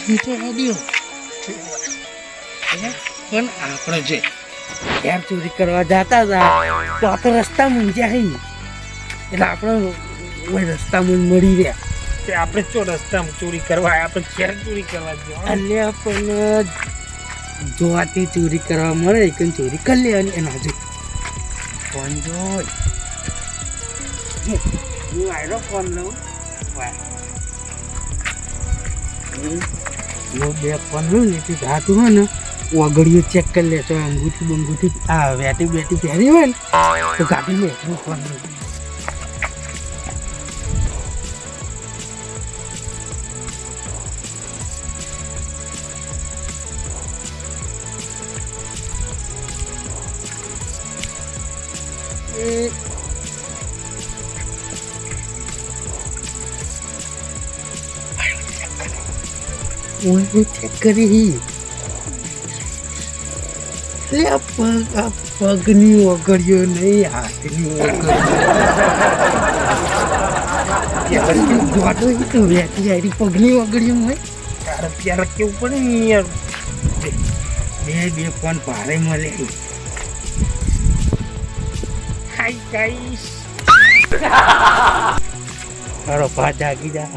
નીચે હેડ્યો પણ આપણે જે ઘેર ચોરી કરવા જતા હતા તો આ તો રસ્તા મૂંઝ્યા હઈ એટલે આપણે રસ્તામાં મળી રહ્યા તે આપણે ચો રસ્તામાં ચોરી કરવા આપણે ઘેર ચોરી કરવા જવાનું એટલે આપણને જોવાથી ચોરી કરવા મળે કે ચોરી કરી લેવાની એના જો ફોન જોઈ હું આવ્યો ફોન લઉં બે ફોન લઉં ને તે ધાતું હોય ને ઓગળીઓ ચેક કરી લેશો અંગૂઠી બંગૂઠી આ વેટી બેટી પહેરી હોય ને તો કાઢી લે હું ફોન લઉં ચેક કરી પગની ઓગળ્યો નહીં હાથની ઓગળ્યો તો વેચી આવી પગની ઓગળ્યો હોય તારે ત્યારે કેવું પડે ને યાર બે ફોન ભારે મળે હાઈ ગાઈસ તારો ભા જાગી જા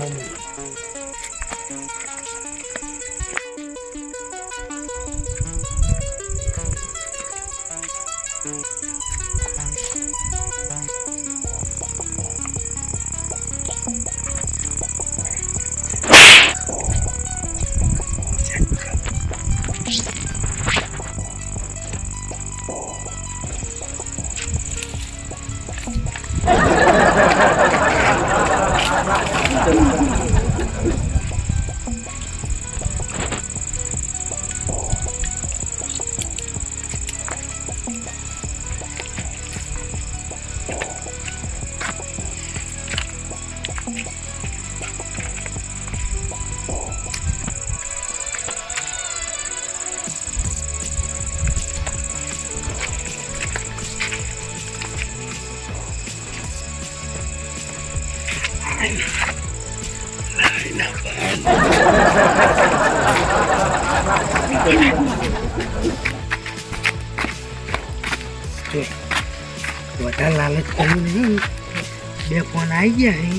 વધારે લાલચ કર્યું નહીં બે ફોન આવી ગયા હે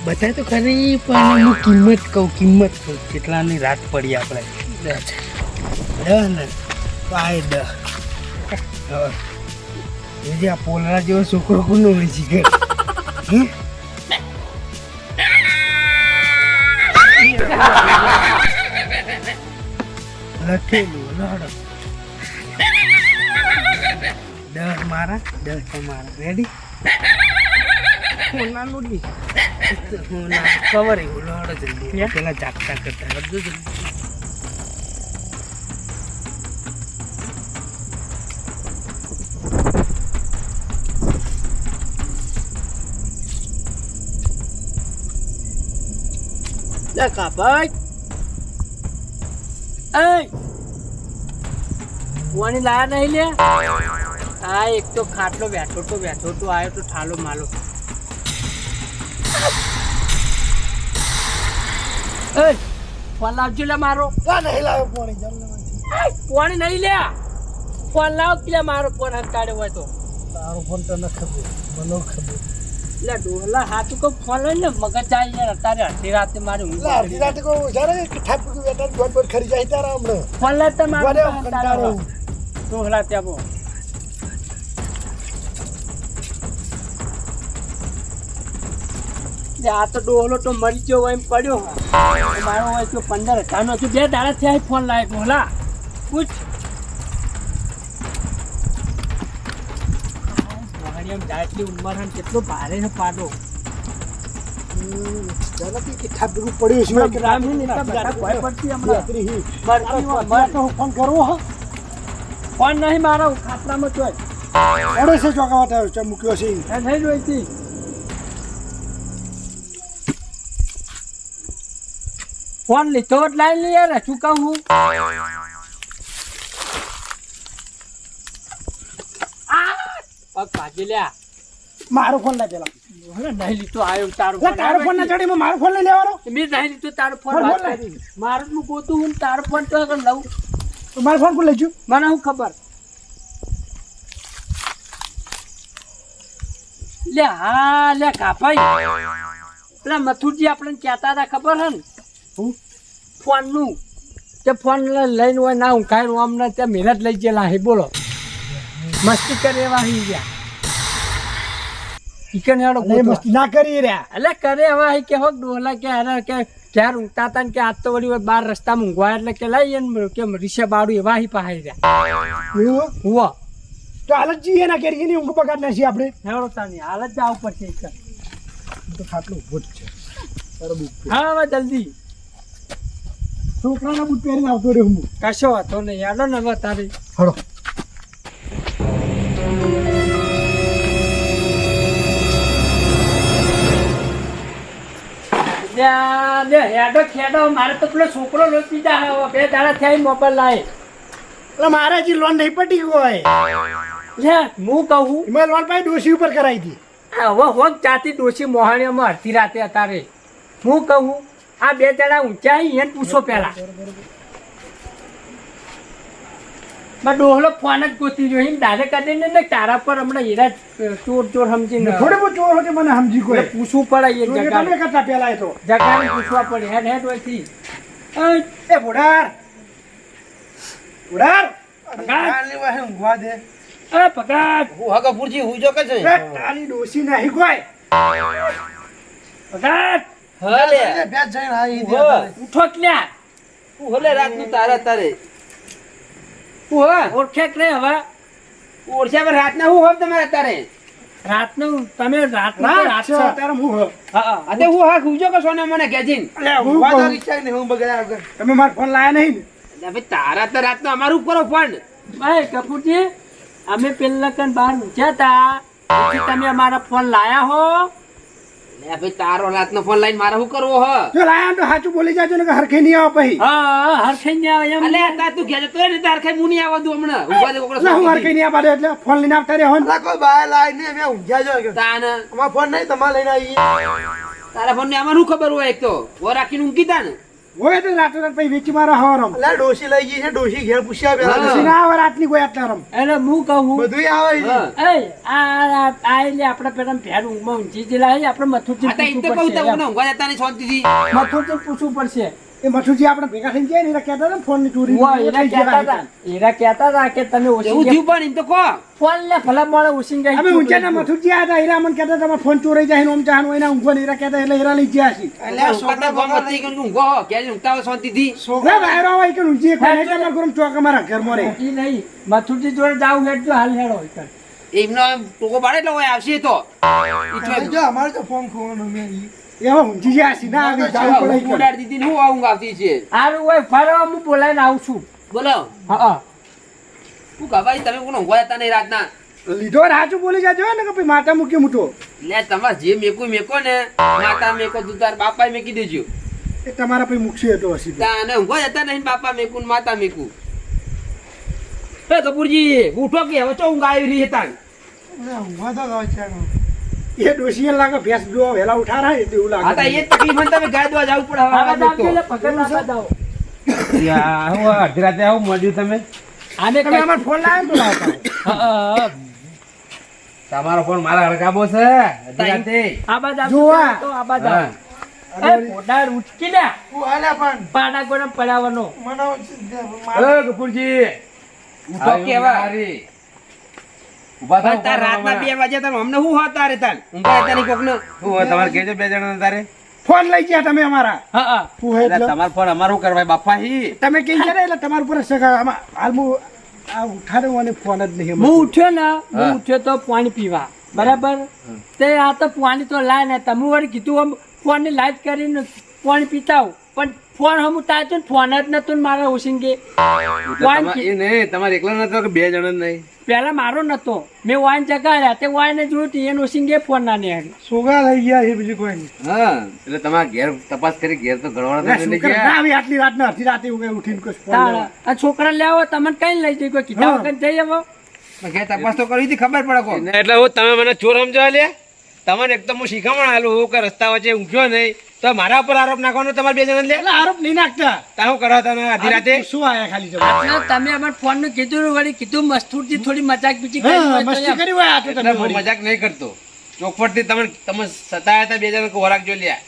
બધા તો ખરી પણ હું કિંમત કહું કેટલાની રાત પડી આપણે 10 ને 10 આ પોલરા જેવો છોકરો કોનો હોય છે લખેલું લડો 10 મારા 10 તમારા રેડી નાનું ડી કવર એવું લડો જલ્દી પેલા જાગતા કરતા લડજો જલ્દી કા ભાઈ એ કોની લાયા નહીં લે આ એક તો ખાટલો બેઠો તો આવ્યો તો ઠાલો માલો એ ફોન લાવજો લે મારો નહીં લાવ્યો પાણી નહીં લે ફોન લાવ કે મારો ફોન હંકાડ્યો હોય તો તારો ફોન તો ન ખબર મને ખબર એટલે ડોહલા હાથું કોઈ ફોન લઈ ને મગજ જાય યાર અત્યારે અડધી રાતે મારી ઊંઘ અડધી રાતે કોઈ જ્યારે ઠાપુ બેટા ગોળ ખરી જાય તારા હમણાં ફોન લે તો મારો ડોહલા ત્યાં બો આ તો ડોહલો તો મરી ગયો હોય એમ પડ્યો મારો હોય તો 15,000 નો છું 2 દાડા થયા ફોન લાવ્યો ડોહલા પૂછ જાટલી ઉંમર કેટલો ભારે છે પાડો પડ્યું છે ફોન કરવો હા ફોન નહીં મારો ખાતરામાં જોઈ એડો છે ચોકા માટે મૂક્યો છે નહીં જોઈતી ફોન લીધો જ લાઈન લઈ યાર શું કહું હું પગ ભાજી લ્યા મારો ફોન લાય પેલા હવે નહીં લીધો આવ્યો તારો એટલે તારો ફોન ના ચડી મારો ફોન લઈ લેવાનો મેં નહીં લીધો તારો ફોન ફોન વાત બોલ ને. કરી. મારું હું ગોતું હું ને તારો ફોન તો આગળ લઉં તો મારો ફોન કોણ લઈ ગયું મને શું ખબર લે હા લે કાપાઈ પેલા મથુરજી આપણને કહેતા હતા ખબર હે ને હું ફોનનું તે ફોન લઈને હોય ના ઊંઘાય અમને ત્યાં મહેનત લઈ ગયેલા હે બોલો મસ્તી કરે એવા હી ગયા ઈકન હેડો એ મસ્તી ના કરી રહ્યા એટલે કરે એવા હી કે હોક ડોલા કે અરે કે ક્યારે ઊંઘતા હતા ને કે આજ તો વળી બાર રસ્તામાં ઊંઘવા એટલે કે લઈ ને કે રીસે બાડું એવા હી પહાઈ રહ્યા એવું હુવા તો હાલ જ જઈએ ના કરીએ ની ઊંઘ પગાર નાખીએ આપણે હેડો તાની હાલ જ જાવ પડશે ઈકન. તો ખાટલું ઉભો જ છે તારો બુક હા હવે જલ્દી છોકરાના બુટ પહેરીને આવતો રહ્યો હું કશો વાંધો નહીં યાડો ને હવે તારી હળો હેડો ખેડો મારે તો પેલો છોકરો લોટ પીધા હવે 2 દાડા થયા મોબાઈલ લાય એટલે મારે હજી લોન નહીં પટી હોય લે હું કહું એમાં લોન પાછી ડોશી ઉપર કરાવી હતી હવે હોક જાતી ડોશી મોહાણીઓમાં અડધી રાતે અતારે હું કહું આ 2 જણા ઊંચા એને પૂછો પેલા માં ડોહલો ફોન જ ગોતી જો એમ દાદે કરીને ને તારા પર હમણાં હીરા ચોર ચોર સમજીને થોડે બહુ ચોર હતી મને સમજી કોઈ એટલે પૂછવું પડે એ તમે જગાને કરતા પેલા એ તો જગાને પૂછવા પડે હેડ હેડ હોયથી એ ભોડાર ભોડાર પગાર. કાલની વાહે ઊંઘવા દે એ પગાર હું હા કપૂરજી હું જો કે છે એ તારી ડોશી નહીં કોઈ પગાર હલે બેસ જઈને આવી દે ઉભો. ઉઠો ક્યાં હું હલે રાતનું તારે તારે ઓળખે કે નહીં હવે ઓરછા પર રાતના હું હોત તમારે તારે રાતનું તમે રાતનું તો રાત રાત છે છો. અત્યારે હું હ. હા અતે હું હા ખુજો કે સોને મને કેજીન અલ્યા, હું કહું. તમે મારો ફોન લાયા નહીં ને ભાઈ તારા તો રાતનો અમારું કરો ફંડ ભાઈ કપૂરજી અમે પેલા કન બહાર મૂક્યા હતા પછી તમે અમારા ફોન લાયા હો લે ભાઈ તારો રાતનો ફોન લાઈન મારે શું કરવો હ જો લાયા તો સાચું બોલી જાજો ને કે હરખે નહીં આવો પછી હા હરખાઈ ને આવે એમ અલે તા તું ઘેર તો ને તાર ખાઈ મુની આવવા દઉં હમણાં ઉભા દે કોકડો એટલે હું હરખે નહીં આવવા દે એટલે ફોન લઈને આવતા રહ્યા હોય ને. કોઈ બહાર લાવી ને મેં ઊંઘ્યા જો તાન અમારો ફોન નહીં તમારે લઈને આવીએ તારા ફોન ને આમાં શું ખબર હોય એક તો વો રાખીને ઊંઘી તા ને હોય તો રાતો રાત પછી વેચી મારા હવારમ એટલે ડોશી લઈ ગઈ છે ડોશી ઘેર પૂછ્યા હા. પેલા પછી ના આવે રાતની કોઈ આટલા રમ એટલે હું કહું બધું આવે છે. હા એ આ એટલે આપણે પેલા ભેર ઊંઘમાં ઊંઘી ગયેલા છે આપણે મથુરજી આ તો ઈ તો કહું તમને ઊંઘવા જતા ને શાંતિથી મથુરજી પૂછવું પડશે એ મઠુજી આપણે ભેગા થઈને જાય ને એટલે કહેતા હતા ને ફોન ની ચોરી ઉવા, એરા કહેતા હતા કે તમે એવું ઓછી થયું પણ એમ તો કહો ફોન લે ભલા મોડે ઓછી ગઈ અમે ઊંચાના મથુજી આવ્યા હતા હીરા મને કહેતા તમારો ફોન ચોરાઈ જાય ને ઓમ ચાહન હોય ને ઊંઘવા ને હીરા કહેતા એટલે હીરા લઈ ગયા છે એટલે આ છોકરા છોકરા ગામ વચ્ચે કે ઊંઘો ક્યારે ઊંઘતા હોય શાંતિથી છોકરા બહાર આવે કે ઊંચી કોઈ નહીં તમારા ઘરમાં ચોક અમારા ઘરમાં રહે ઈ નહીં મથુરજી જોડે જાવ હેડ જો હાલ હેડો ઈકન. એમનો ટોકો પાડે એટલે હોય આવશે તો તમે જો અમારે તો ફોન ખોવાનો મેં ઈ. એમાં ઊંચી ગયા છે ના આવી જાવું પડે ઈકન. ઉડાડ દીધી ને હું ઊંઘ આવતી છે હારું હોય ફરવા હું બોલાવીને આવું છું બોલો હા હું કહેવાય તમે કોણ ઊંઘવા જતા નહીં રાતના લીધો રાચું બોલી જાજો ને કે ભાઈ માતા મૂકી મૂઠો લે તમારે જે મેકો ને માતા મેકો તું તાર બાપા મેકી દેજો એ તમારા પછી મૂકશે એ તો હસી તાને ઊંઘવા જતા નહીં બાપા મેકું ને માતા મેકું એ કપૂરજી ઉઠો કે હવે ચો ઊંઘ આવી રહી છે તાન એટલે ઊંઘવા તો ગયો છે આનો. એ ડોશી લાગે ભેંસ જો વહેલા ઉઠારા એટલે એવું હા તા લાગે એ તકલીફ હોય ને તમે ગાય દોવા જવું પડે હવે આવા આવા જાવ તો. એટલે પકડ નાખવા જાવ અડધી રાતે આવું મળ્યું તમે આને તમે અમારો ફોન લાવ્યો તો લાવતા તમારો ફોન મારા હડકાબો છે અડધી રાતે આબા જાવ જોવા. તો આબા હા. જાવ એ પોડા ઉચકી લે હું હાલે પણ પાડા ગોળા પડાવવાનો મને એ કપૂરજી ઉઠો કે હવે ઉભા થાવ તાર રાતના 2 વાગે તાર અમને શું હોત તારે તાર ઊંઘા જતા નહીં કોકને શું હોય તમારે કેજો 2 જણા તારે ફોન લઈ ગયા તમે અમારા હા હું હે એટલે તમાર ફોન અમારું કરવા બાપા હી તમે કઈ ગયા એટલે તમારું પર સગા આમાં હાલ હું આ ઉઠાડ્યો અને ફોન જ નહીં હું ઉઠ્યો ને હા. હું ઉઠ્યો તો પાણી પીવા બરાબર તે આ તો પાણી તો લાય ને તમે વળી કીધું આમ ફોન ની લાઈટ કરીને પાણી પીતા હોઉં. પણ ફોન હમું તાચું ને ફોન જ નતો ને મારા ઓશિંગે તમારે એકલા નતો કે 2 જણા નહીં પેલા મારો નતો મેં વાઈન જગાડ્યા તે વાઈન જોયું એને ઓશિંગે ફોન ના ને સોગા લઈ ગયા એ બીજું કોઈ નહીં હા એટલે તમારા ઘેર તપાસ કરી ઘેર તો ગણવાના ના, છોકરા ના આવી આટલી રાત ના અડધી રાતે ઉગે ઉઠીને કોઈ ફોન લેવા. આ છોકરા લેવો તમને કઈ લઈ જઈ કોઈ કીધા હા. વગર જઈ આવો ઘેર તપાસ તો કરી હતી ખબર પડે કો એટલે હું તમે મને ચોર સમજો લે તમને એક તો હું શીખવાણ આલું કે રસ્તા વચ્ચે ઊંઘ્યો નહીં તો મારા ઉપર આરોપ નાખવાનો તમારે બે જણા લે એટલે આરોપ નહીં નાખતા તા હું કરો તમે આધી રાતે શું આયા ખાલી જવા એટલે તમે અમાર ફોન નું કીધું વળી કીધું મસ્તુરથી થોડી મજાક બીજી કરી હા, હોય તો મસ્તી એમ. કરી હોય આ તો એટલે તમે હું વળી. મજાક નહીં કરતો ચોખવટથી તમે સતાયા હતા બે જણા વરાક જો લ્યા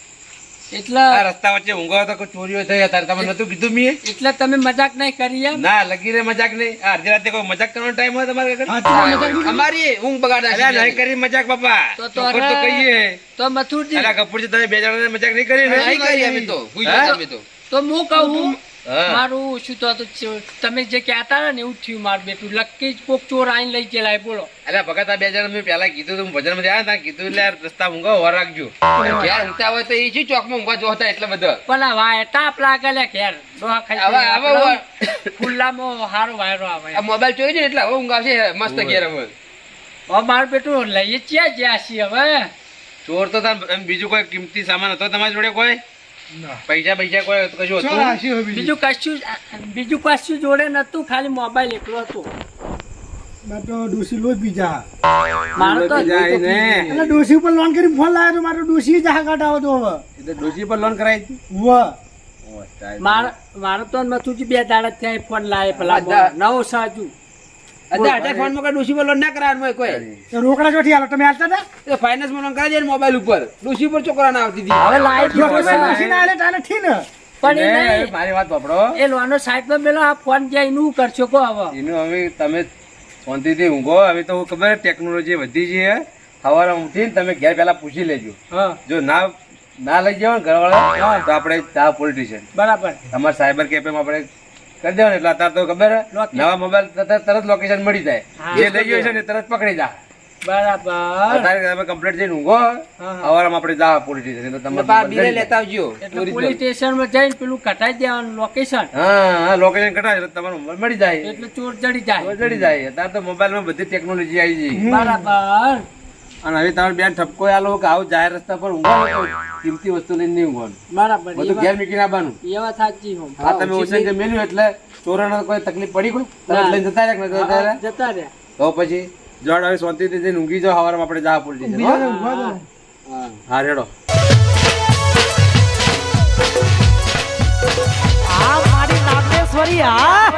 એટલે આ રસ્તા વચ્ચે ઊંઘો તો કોઈ ચોરીઓ થઈ હતા તમે નતું કીધું મીએ એટલે તમે મજાક નહીં કરી એમ ના લગી રે મજાક નહીં આ અડધી રાતે કોઈ મજાક કરવાનો ટાઈમ હોય તમારે આગળ? હા, તો મજાક નહીં. અમારી ઊંઘ બગાડે અલ્યા નહીં કરી મજાક બાપા તો ચોખવટ તો કહીએ તો મથુરજી અલ્યા કપૂરજી તમે બે જણા મજાક નહીં કરી ને નહીં કરી અમે તો હુઈ હા? ગયા અમે તો તો હું કહું હા. મારું શું તો હતું, તમે જે કહેતા હતા ને એવું જ થયું મારું બેટું લકી જ કોક ચોર આઈને લઈ ગયેલા બોલો. અલ્યા ભગત આ બે જણા મેં પહેલા કીધું તું ભજન માં આવ્યા તા કીધું એટલે યાર રસ્તા ઊંઘો વાર રાખજો ઘેર ઊંઘતા હોય તો એ શું ચોકમાં ઊંઘવા જોતા એટલે બધા પણ આ વાય તાપ લાગે લે ઘેર ડોહા ખાઈ હવે ખુલ્લામાં હારો વાયરો આવે આ મોબાઈલ ચોરી છે ને એટલે હવે ઊંઘ આવશે મસ્ત ઘેર અમે હવે મારું બેટું લઈએ ક્યાં જ્યાં છીએ હવે ચોર તો તાર એમ બીજું કોઈ કિંમતી સામાન હતો તમારી જોડે કોઈ પૈસા કોઈ કશું શું હતું રાશિ હોય બીજી? બીજું કશું જોડે નતું, ખાલી મોબાઈલ એકલો હતો મેં તો ડોશી લોજ બીજા મારો તો જાય ને એટલે ડોશી ઉપર લોન કરી ફોન લાવ્યો તો મારો ડોશી જ હાથ કાઢાવો તો હવે એટલે ડોશી પર લોન કરાવી હતી? વાહ મારો તો મથુરજી 2 દાડા ત્યાં ફોન લાવે પેલા નવો સાજુ અત્યારે ફોન માં ડોસી પર લોન ના કરાવવાનું હોય કોઈ તો રોકડા ચોથી આલો તમે હાલતા હતા ફાઇનાન્સ માં લોન કરાવી દે મોબાઈલ ઉપર ડોસી પર છોકરા ના આવતી હતી હવે લાઈટ ડોશી ના આલે તાને ઠી ને પણ એ એ નહીં. મારી વાત સાંભળો એ લોનો સાઈડમાં મેલો આ ફોન જાય નું કરશો કો હવે એનું હવે તમે શાંતિથી ઊંઘો હવે તો ખબર ટેકનોલોજી વધી છે સવારે ઉઠીને તમે ઘેર પહેલા પૂછી લેજો હા જો ના લઈ જાવ ને ઘરવાળા તો આપણે જા પોલીસ સ્ટેશન બરાબર અમારા સાયબર કેફેમાં આપણે કરી દેવાનું એટલે અત્યારે તો ખબર હે, નવા મોબાઈલ તરત લોકેશન મળી જાય હા. જે લઈ ગયો છે ને તરત પકડી જા બરાબર અત્યારે તમે કમ્પ્લીટ જઈને ઊંઘો સવારમાં આપણે જા પોલીસ સ્ટેશન એટલે તમારે બા બીરે લેતા આવજો એટલે પોલીસ સ્ટેશનમાં જઈને પેલું કટાઈ દેવાનું લોકેશન, હા લોકેશન કટાય એટલે તમારો મોબાઈલ મળી જાય એટલે ચોર જડી જાય. જડી જાય અત્યારે તો મોબાઈલમાં બધી ટેકનોલોજી આવી ગઈ બરાબર અને હવે તમે બેન ઠપકો આલો કે આવું જાહેર રસ્તા પર ઊંઘવાનું કિંમતી વસ્તુ લઈને નહીં ઊંઘવાનું બરાબર બધું ઘેર મૂકીને આવવાનું એ વાત સાચી હો. આ તમે ઓશન જે મેલ્યું એટલે ચોરોને કોઈ તકલીફ પડી કોઈ તરત લઈને જતા રહ્યા કે નતા જતા રહ્યા? જતા રહ્યા. તો પછી જોડ હવે શાંતિથી જઈને ઊંઘી જાઓ સવારમાં આપણે જા પોલીસ સ્ટેશન, હો? બીજાને ઊંઘવા દો. હા રેડો આ મારી નાગેશ્વરી આ